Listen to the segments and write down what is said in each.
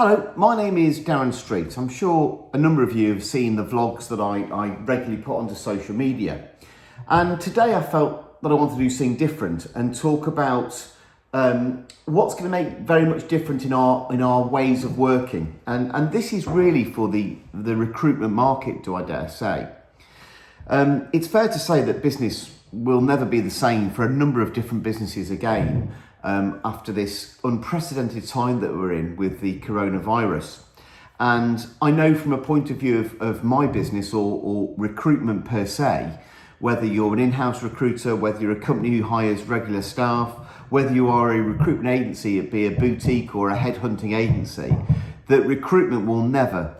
Hello, my name is Darren Street. I'm sure a number of you have seen the vlogs that I regularly put onto social media. And today I felt that I wanted to do something different and talk about what's going to make very much different in our ways of working. And this is really for the recruitment market, do I dare say. It's fair to say that business will never be the same for a number of different businesses again. After this unprecedented time that we're in with the coronavirus. And I know from a point of view of my business or recruitment per se, whether you're an in-house recruiter, whether you're a company who hires regular staff, whether you are a recruitment agency, it be a boutique or a headhunting agency, that recruitment will never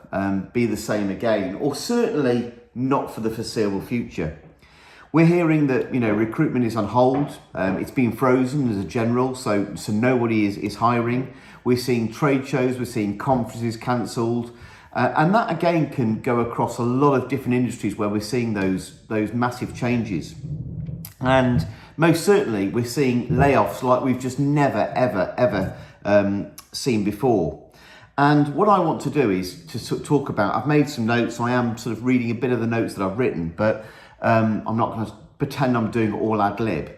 be the same again, or certainly not for the foreseeable future. We're hearing that recruitment is on hold. It's been frozen as a general, so nobody is hiring. We're seeing trade shows, we're seeing conferences cancelled, and that again can go across a lot of different industries where we're seeing those massive changes. And most certainly, we're seeing layoffs like we've just never ever seen before. And what I want to do is to sort of talk about. I've made some notes. I am sort of reading a bit of the notes that I've written, but I'm not going to pretend I'm doing it all ad lib.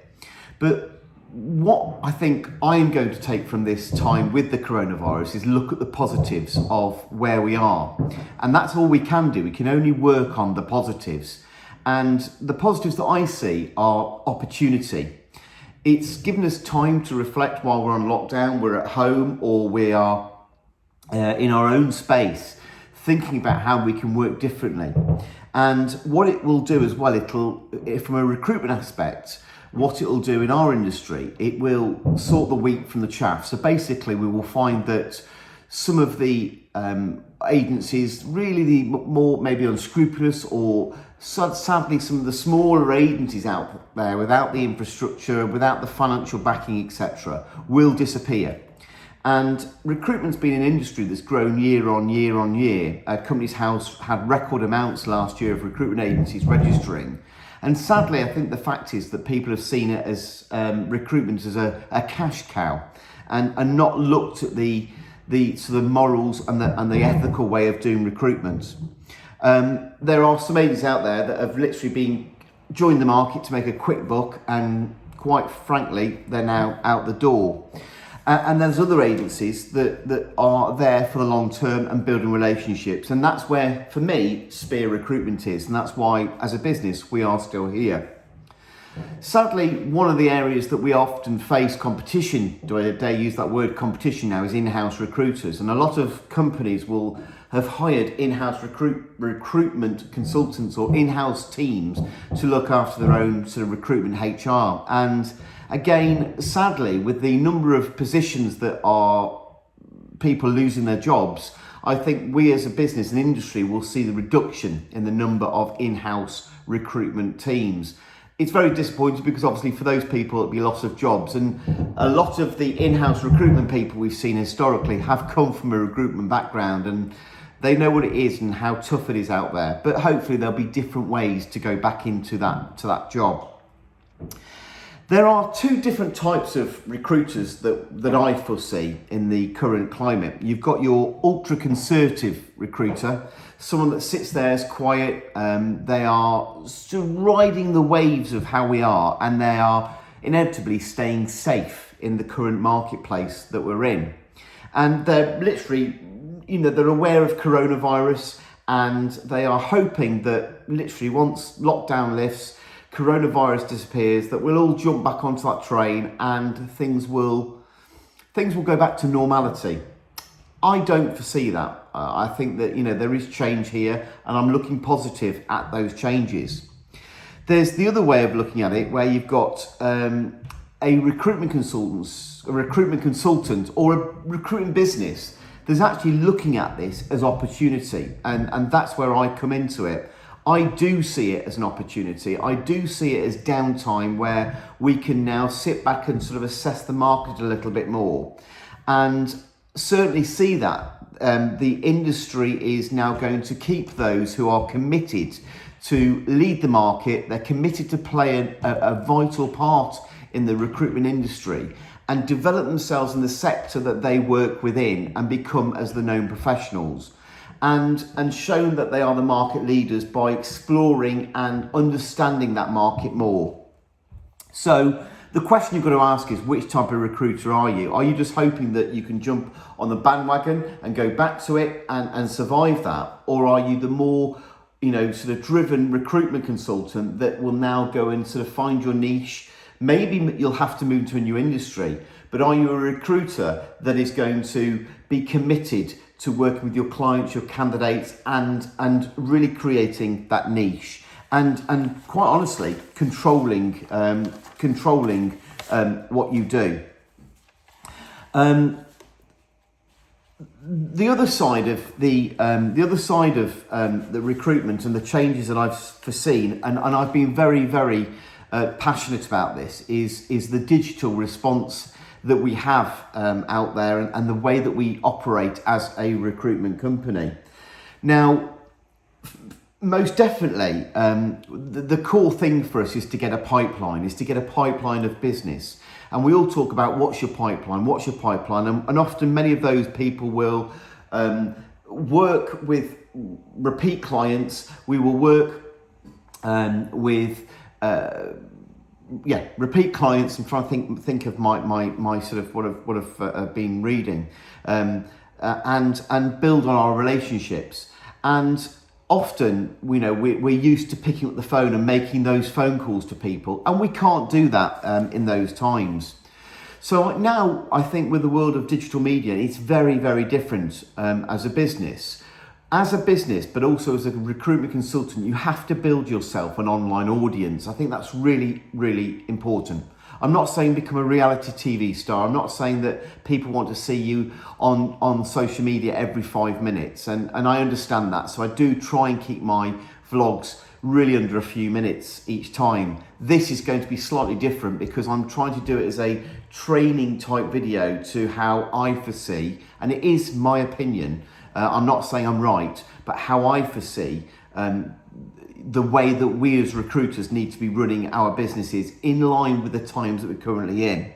But what I think I'm going to take from this time with the coronavirus is look at the positives of where we are. And that's all we can do. We can only work on the positives. And the positives that I see are opportunity. It's given us time to reflect while we're on lockdown, we're at home, or we are in our own space, thinking about how we can work differently. And what it will do as well, from a recruitment aspect, what it will do in our industry, it will sort the wheat from the chaff. So basically, we will find that some of the agencies, really the more maybe unscrupulous, or sadly some of the smaller agencies out there without the infrastructure, without the financial backing, etc., will disappear. And recruitment's been an industry that's grown year on year on year. Companies House had record amounts last year of recruitment agencies registering. And sadly, I think the fact is that people have seen it as recruitment as a cash cow and not looked at the sort of morals and the ethical way of doing recruitment. There are some agencies out there that have literally joined the market to make a quick buck, and quite frankly, they're now out the door. And there's other agencies that are there for the long term and building relationships. And that's where, for me, Spear Recruitment is. And that's why, as a business, we are still here. Sadly, one of the areas that we often face competition, do I dare use that word competition now, is in-house recruiters. And a lot of companies will have hired in-house recruitment consultants or in-house teams to look after their own sort of recruitment HR. And again, sadly, with the number of positions that are people losing their jobs, I think we as a business and industry will see the reduction in the number of in-house recruitment teams. It's very disappointing because obviously for those people it'll be loss of jobs, and a lot of the in-house recruitment people we've seen historically have come from a recruitment background, and they know what it is and how tough it is out there. But hopefully there'll be different ways to go back into that job. There are two different types of recruiters that I foresee in the current climate. You've got your ultra-conservative recruiter, someone that sits there, is quiet, they are still riding the waves of how we are, and they are inevitably staying safe in the current marketplace that we're in. And they're literally, they're aware of coronavirus, and they are hoping that literally once lockdown lifts, coronavirus disappears, that we'll all jump back onto that train and things will go back to normality. I don't foresee that. I think that there is change here, and I'm looking positive at those changes. There's the other way of looking at it, where you've got a recruitment consultant or a recruiting business that's actually looking at this as opportunity, and that's where I come into it. I do see it as an opportunity. I do see it as downtime where we can now sit back and sort of assess the market a little bit more, and certainly see that the industry is now going to keep those who are committed to lead the market. They're committed to play a vital part in the recruitment industry, and develop themselves in the sector that they work within and become as the known professionals, and shown that they are the market leaders by exploring and understanding that market more. So the question you've got to ask is, which type of recruiter are you? Are you just hoping that you can jump on the bandwagon and go back to it and survive that? Or are you the more, sort of driven recruitment consultant that will now go and sort of find your niche? Maybe you'll have to move to a new industry, but are you a recruiter that is going to be committed to working with your clients, your candidates, and really creating that niche, and quite honestly controlling what you do. The other side of the recruitment and the changes that I've foreseen, and I've been very, very passionate about this, is the digital response that we have out there, and the way that we operate as a recruitment company. Now, most definitely, the core thing for us is to get a pipeline of business. And we all talk about what's your pipeline, and often many of those people will work with repeat clients. We will work with repeat clients. I'm trying to think of my sort of what I've been reading, and build on our relationships. And often, we're used to picking up the phone and making those phone calls to people, and we can't do that in those times. So now I think with the world of digital media, it's very, very different as a business. As a business, but also as a recruitment consultant, you have to build yourself an online audience. I think that's really, really important. I'm not saying become a reality TV star. I'm not saying that people want to see you on social media every 5 minutes. And I understand that. So I do try and keep my vlogs really under a few minutes each time. This is going to be slightly different because I'm trying to do it as a training type video to how I foresee, and it is my opinion, I'm not saying I'm right, but how I foresee the way that we as recruiters need to be running our businesses in line with the times that we're currently in.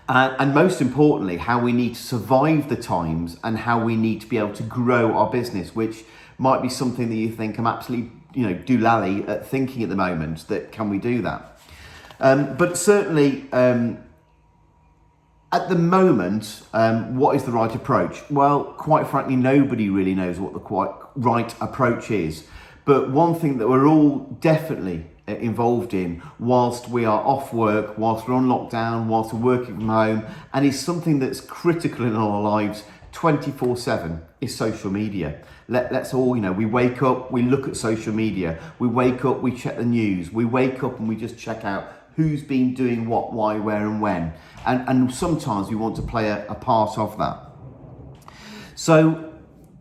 And most importantly, how we need to survive the times and how we need to be able to grow our business, which might be something that you think I'm absolutely, doolally at thinking at the moment, that can we do that? But certainly, at the moment, what is the right approach? Well, quite frankly, nobody really knows what the quite right approach is. But one thing that we're all definitely involved in whilst we are off work, whilst we're on lockdown, whilst we're working from home, and is something that's critical in our lives 24/7, is social media. Let's all, we wake up, we look at social media, we wake up, we check the news, we wake up and we just check out who's been doing what, why, where and when. And sometimes we want to play a part of that. So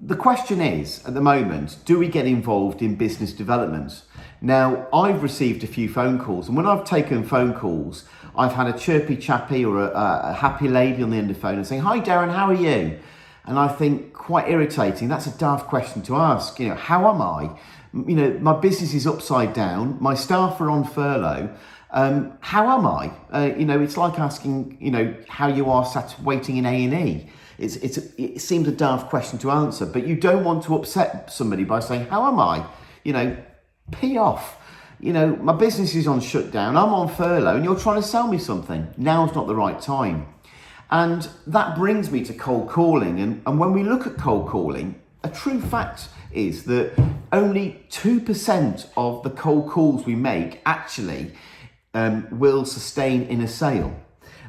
the question is, at the moment, do we get involved in business development? Now, I've received a few phone calls, and when I've taken phone calls, I've had a chirpy chappy or a happy lady on the end of the phone and saying, "Hi Darren, how are you?" And I think, quite irritating, that's a daft question to ask. How am I? My business is upside down, my staff are on furlough. How am I? It's like asking, how you are sat waiting in A&E. It seems a daft question to answer, but you don't want to upset somebody by saying, "How am I?" Pee off. My business is on shutdown, I'm on furlough, and you're trying to sell me something. Now's not the right time. And that brings me to cold calling. And when we look at cold calling, a true fact is that only 2% of the cold calls we make actually will sustain in a sale.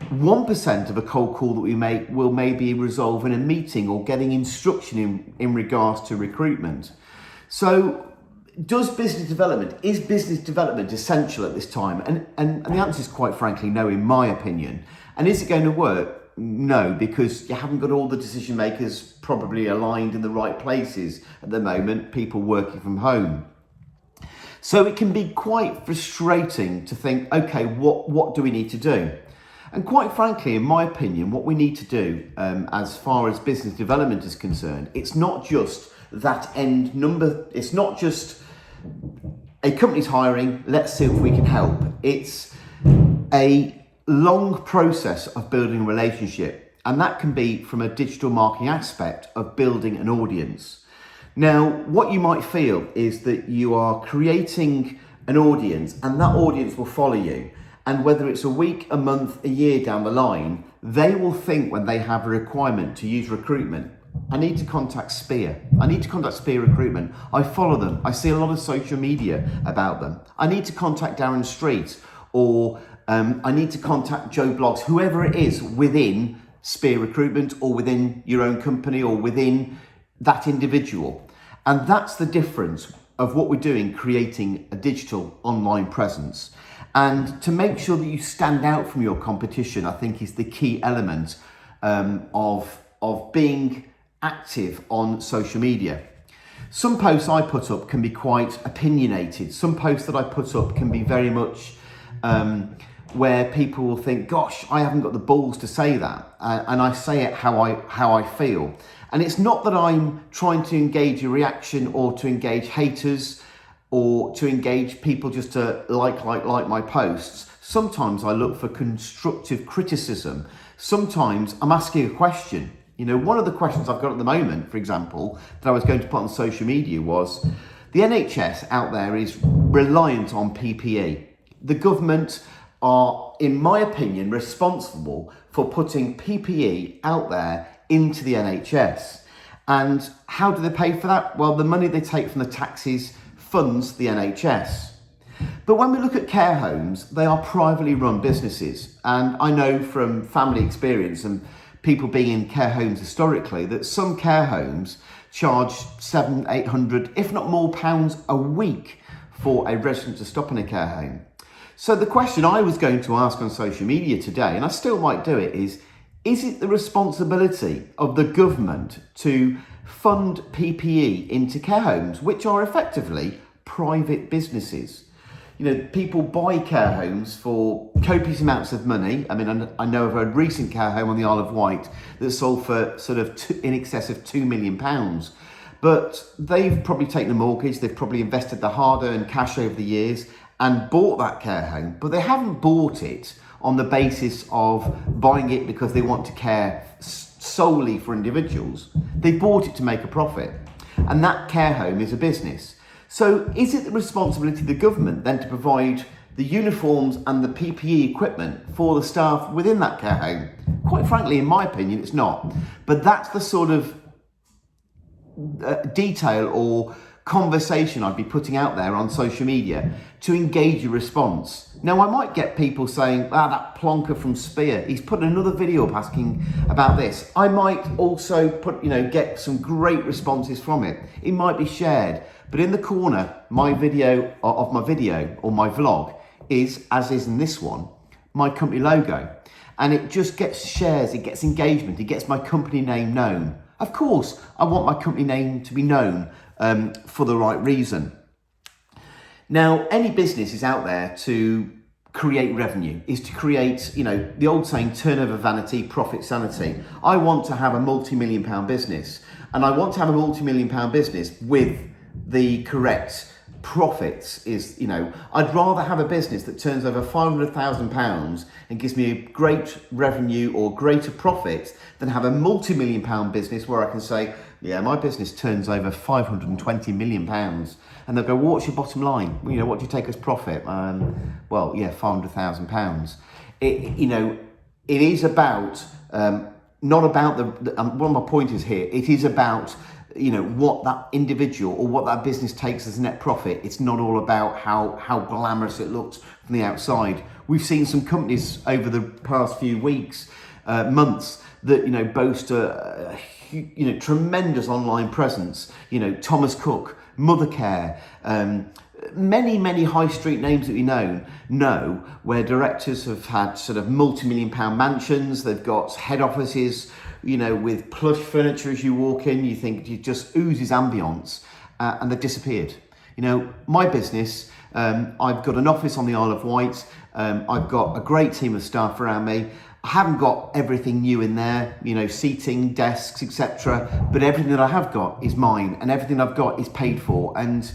1% of a cold call that we make will maybe resolve in a meeting or getting instruction in regards to recruitment. So is business development essential at this time? And the answer is quite frankly no, in my opinion. And is it going to work? No, because you haven't got all the decision makers probably aligned in the right places at the moment, people working from home. So it can be quite frustrating to think, okay, what do we need to do? And quite frankly, in my opinion, what we need to do as far as business development is concerned, it's not just that end number. It's not just a company's hiring, let's see if we can help. It's a long process of building a relationship, and that can be from a digital marketing aspect of building an audience. Now, what you might feel is that you are creating an audience and that audience will follow you. And whether it's a week, a month, a year down the line, they will think when they have a requirement to use recruitment, I need to contact Spear. I need to contact Spear Recruitment. I follow them. I see a lot of social media about them. I need to contact Darren Street, or I need to contact Joe Blogs, whoever it is within Spear Recruitment or within your own company or within that individual. And that's the difference of what we're doing, creating a digital online presence. And to make sure that you stand out from your competition, I think is the key element of being active on social media. Some posts I put up can be quite opinionated. Some posts that I put up can be very much where people will think, gosh, I haven't got the balls to say that. And I say it how I feel. And it's not that I'm trying to engage a reaction or to engage haters or to engage people just to like my posts. Sometimes I look for constructive criticism. Sometimes I'm asking a question. You know, one of the questions I've got at the moment, for example, that I was going to put on social media was, the NHS out there is reliant on PPE. The government are, in my opinion, responsible for putting PPE out there into the NHS. And how do they pay for that? Well, the money they take from the taxes funds the NHS. But when we look at care homes, they are privately run businesses. And I know from family experience and people being in care homes historically that some care homes charge £700-800, if not more, pounds a week for a resident to stop in a care home. So the question I was going to ask on social media today, and I still might do it, is it the responsibility of the government to fund PPE into care homes, which are effectively private businesses? You know, people buy care homes for copious amounts of money. I mean, I know of a recent care home on the Isle of Wight that sold for sort of in excess of £2 million. But they've probably taken a mortgage, they've probably invested the hard-earned cash over the years and bought that care home, but they haven't bought it on the basis of buying it because they want to care solely for individuals. They bought it to make a profit, and that care home is a business. So is it the responsibility of the government then to provide the uniforms and the PPE equipment for the staff within that care home? Quite frankly, in my opinion, it's not. But that's the sort of detail or conversation I'd be putting out there on social media to engage a response. Now, I might get people saying, that plonker from Spear, he's put another video up asking about this. I might also get some great responses from it. It might be shared, but in the corner, my video or my vlog is, as is in this one, my company logo. And it just gets shares, it gets engagement, it gets my company name known. Of course, I want my company name to be known for the right reason. Now, any business is out there to create revenue, is to create, the old saying, turnover vanity, profit sanity. I want to have a multi-million pound business, and I want to have a multi-million pound business with the correct profits. I'd rather have a business that turns over £500,000 and gives me a great revenue or greater profit than have a multi-million pound business where I can say, yeah, my business turns over £520 million. And they'll go, well, what's your bottom line? What do you take as profit? £500,000. It is about, not about one of my pointers here, it is about what that individual or what that business takes as net profit. It's not all about how glamorous it looks from the outside. We've seen some companies over the past few weeks, months, that boast a tremendous online presence. Thomas Cook, Mothercare, many high street names that we know where directors have had sort of multi-million pound mansions. They've got head offices, with plush furniture. As you walk in, you think it just oozes ambience, and they've disappeared. My business, I've got an office on the Isle of Wight. I've got a great team of staff around me. I haven't got everything new in there, seating, desks, etc. But everything that I have got is mine, and everything I've got is paid for. And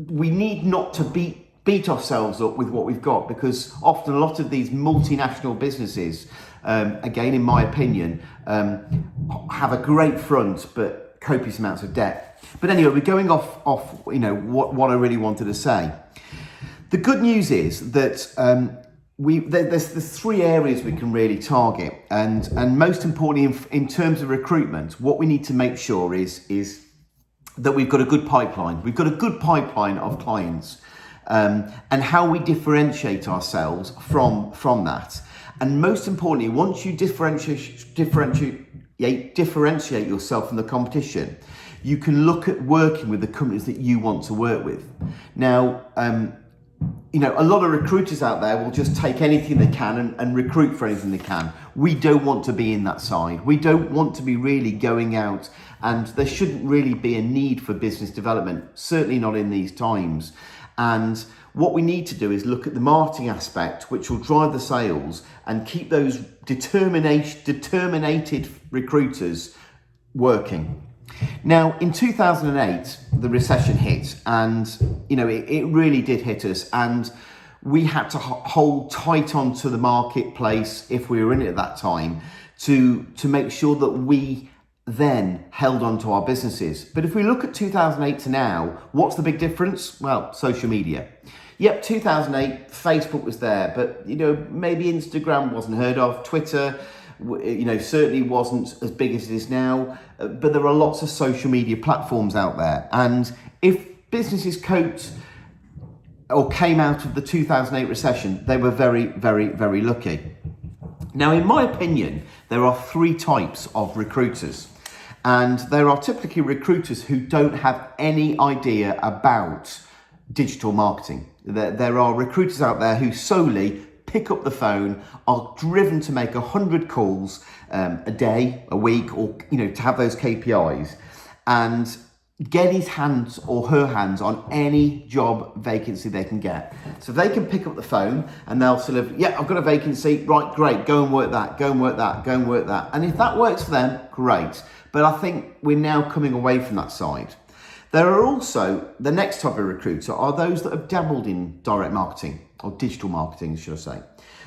we need not to beat beat ourselves up with what we've got, because often a lot of these multinational businesses, again, in my opinion, have a great front, but copious amounts of debt. But anyway, we're going off what I really wanted to say. The good news is that there's three areas we can really target, and most importantly, in terms of recruitment, what we need to make sure is that we've got a good pipeline. We've got a good pipeline of clients, and how we differentiate ourselves from that. And most importantly, once you differentiate yourself from the competition, you can look at working with the companies that you want to work with. Now, a lot of recruiters out there will just take anything they can and recruit for anything they can. We don't want to be in that side. We don't want to be really going out, and there shouldn't really be a need for business development, certainly not in these times. And what we need to do is look at the marketing aspect, which will drive the sales, and keep those determinated recruiters working. Now, in 2008, the recession hit, and it really did hit us, and we had to hold tight onto the marketplace, if we were in it at that time, to make sure that we then held on to our businesses. But if we look at 2008 to now, what's the big difference? Well, social media. Yep, 2008, Facebook was there, but maybe Instagram wasn't heard of, Twitter, certainly wasn't as big as it is now, but there are lots of social media platforms out there. And if businesses coped or came out of the 2008 recession, they were very, very, very lucky. Now, in my opinion, there are three types of recruiters. And there are typically recruiters who don't have any idea about digital marketing. There are recruiters out there who solely pick up the phone, are driven to make 100 calls a day, a week, or to have those KPIs, and get his hands or her hands on any job vacancy they can get. So they can pick up the phone and they'll sort of, I've got a vacancy, right, great, go and work that, go and work that, go and work that. And if that works for them, great. But I think we're now coming away from that side. There are also, the next type of recruiter are those that have dabbled in direct marketing, or digital marketing, should I say.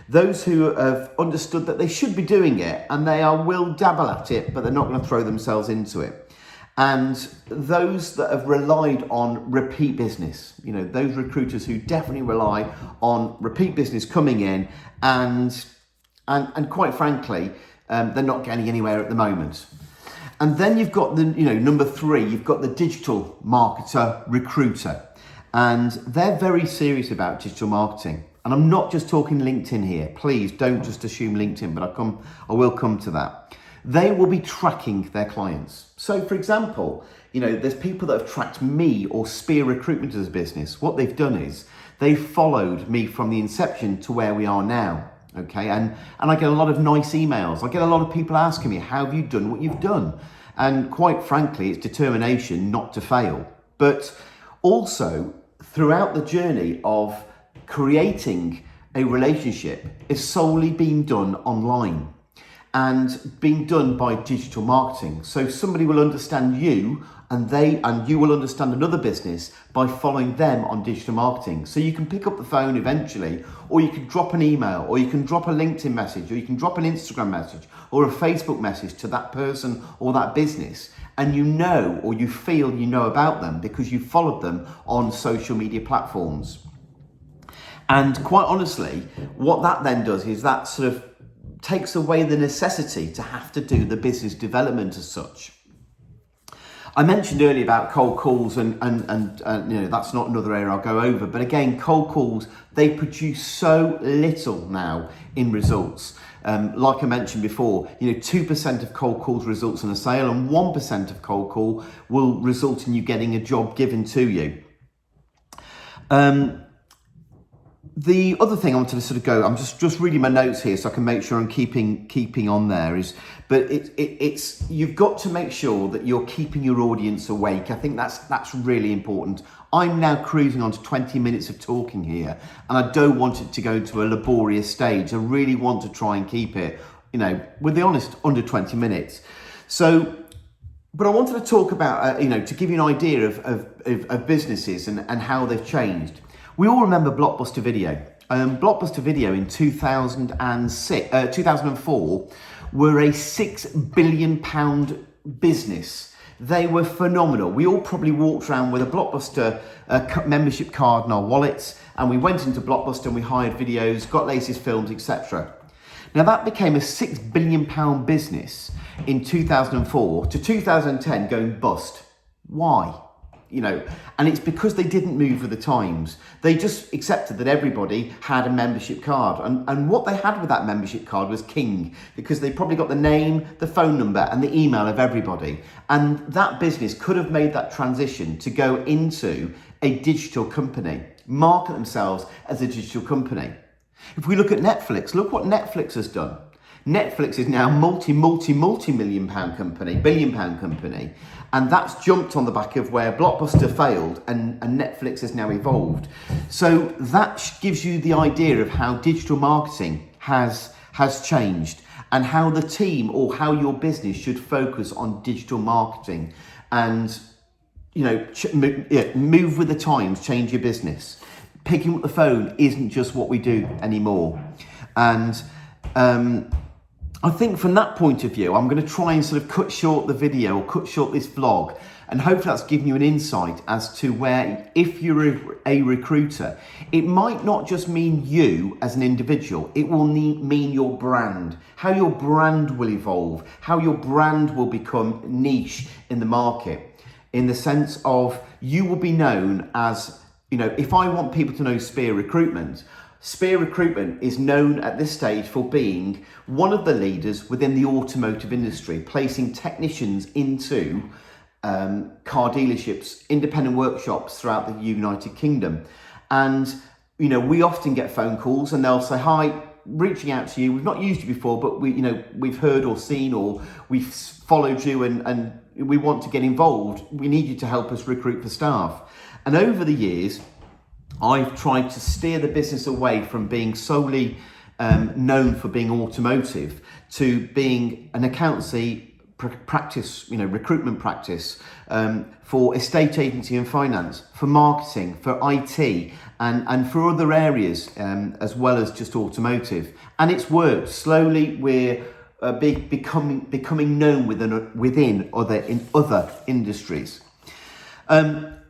Those who have understood that they should be doing it, and they will dabble at it, but they're not going to throw themselves into it. And those that have relied on repeat business, those recruiters who definitely rely on repeat business coming in, and quite frankly, they're not getting anywhere at the moment. And then you've got the, number three, you've got the digital marketer recruiter, and they're very serious about digital marketing. And I'm not just talking LinkedIn here. Please don't just assume LinkedIn, but I will come to that. They will be tracking their clients. So for example, there's people that have tracked me or Spear Recruitment as a business. What they've done is they've followed me from the inception to where we are now. Okay, and I get a lot of nice emails. I get a lot of people asking me, how have you done what you've done? And quite frankly, it's determination not to fail. But also, throughout the journey of creating a relationship is solely being done online and being done by digital marketing. So somebody will understand you, and you will understand another business by following them on digital marketing. So you can pick up the phone eventually, or you can drop an email, or you can drop a LinkedIn message, or you can drop an Instagram message or a Facebook message to that person or that business. And or you feel about them because you followed them on social media platforms. And quite honestly, what that then does is that sort of takes away the necessity to have to do the business development as such. I mentioned earlier about cold calls, and that's not another area I'll go over. But again, cold calls, they produce so little now in results. Like I mentioned before, 2% of cold calls results in a sale, and 1% of cold call will result in you getting a job given to you. The other thing I wanted to sort of go, I'm just reading my notes here so I can make sure I'm keeping on there but it's you've got to make sure that you're keeping your audience awake. I think that's really important. I'm now cruising on to 20 minutes of talking here, and I don't want it to go to a laborious stage. I really want to try and keep it, with the honest, under 20 minutes. So, but I wanted to talk about, to give you an idea of businesses and how they've changed. We all remember Blockbuster Video. Blockbuster Video in 2004 were a £6 billion business. They were phenomenal. We all probably walked around with a Blockbuster membership card in our wallets, and we went into Blockbuster and we hired videos, got latest films, etc. Now that became a £6 billion business in 2004 to 2010 going bust. Why? And it's because they didn't move with the times. They just accepted that everybody had a membership card. And what they had with that membership card was king, because they probably got the name, the phone number and the email of everybody. And that business could have made that transition to go into a digital company, market themselves as a digital company. If we look at Netflix, look what Netflix has done. Netflix is now a multi-million pound company, billion-pound company, and that's jumped on the back of where Blockbuster failed and Netflix has now evolved. So that gives you the idea of how digital marketing has changed, and how the team or how your business should focus on digital marketing and move with the times, change your business. Picking up the phone isn't just what we do anymore. And I think from that point of view, I'm going to try and sort of cut short the video or cut short this vlog, and hopefully that's given you an insight as to where, if you're a recruiter, it might not just mean you as an individual, it will mean your brand, how your brand will evolve, how your brand will become niche in the market, in the sense of you will be known as, if I want people to know Spear Recruitment is known at this stage for being one of the leaders within the automotive industry, placing technicians into car dealerships, independent workshops throughout the United Kingdom. And, we often get phone calls and they'll say, hi, reaching out to you. We've not used you before, but we've heard or seen, or we've followed you and we want to get involved. We need you to help us recruit for staff. And over the years, I've tried to steer the business away from being solely known for being automotive to being an accountancy practice, recruitment practice, for estate agency and finance, for marketing, for IT, and for other areas, as well as just automotive. And it's worked. Slowly we're becoming known within other industries.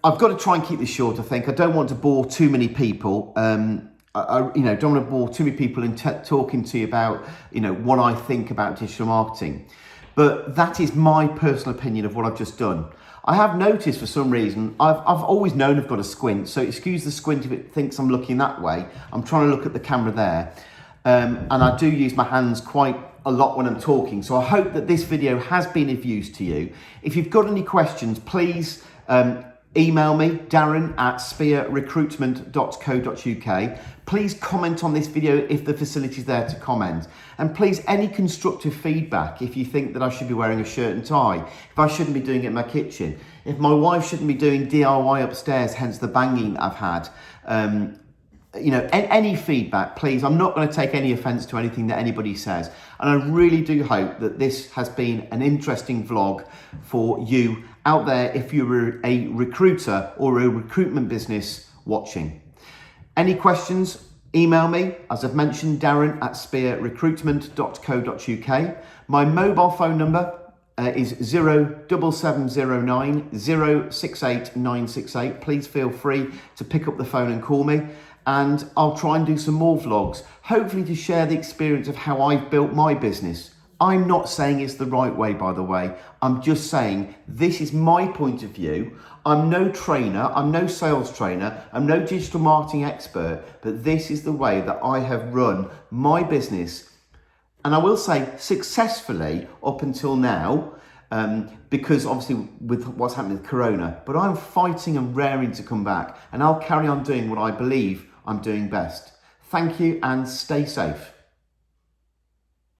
I've got to try and keep this short, I think. I don't want to bore too many people. Don't want to bore too many people in talking to you about, what I think about digital marketing. But that is my personal opinion of what I've just done. I have noticed for some reason, I've always known I've got a squint, so excuse the squint if it thinks I'm looking that way. I'm trying to look at the camera there. And I do use my hands quite a lot when I'm talking. So I hope that this video has been of use to you. If you've got any questions, please email me, darren@spearrecruitment.co.uk. Please comment on this video if the facility is there to comment. And please, any constructive feedback, if you think that I should be wearing a shirt and tie, if I shouldn't be doing it in my kitchen, if my wife shouldn't be doing DIY upstairs, hence the banging I've had, any feedback, please. I'm not going to take any offence to anything that anybody says. And I really do hope that this has been an interesting vlog for you out there if you're a recruiter or a recruitment business watching. Any questions, email me, as I've mentioned, darren@spearrecruitment.co.uk. My mobile phone number is 07709 068 968. Please feel free to pick up the phone and call me. And I'll try and do some more vlogs, hopefully to share the experience of how I've built my business. I'm not saying it's the right way, by the way. I'm just saying this is my point of view. I'm no trainer, I'm no sales trainer, I'm no digital marketing expert, but this is the way that I have run my business. And I will say successfully up until now, because obviously with what's happening with Corona, but I'm fighting and raring to come back, and I'll carry on doing what I believe I'm doing best. Thank you and stay safe.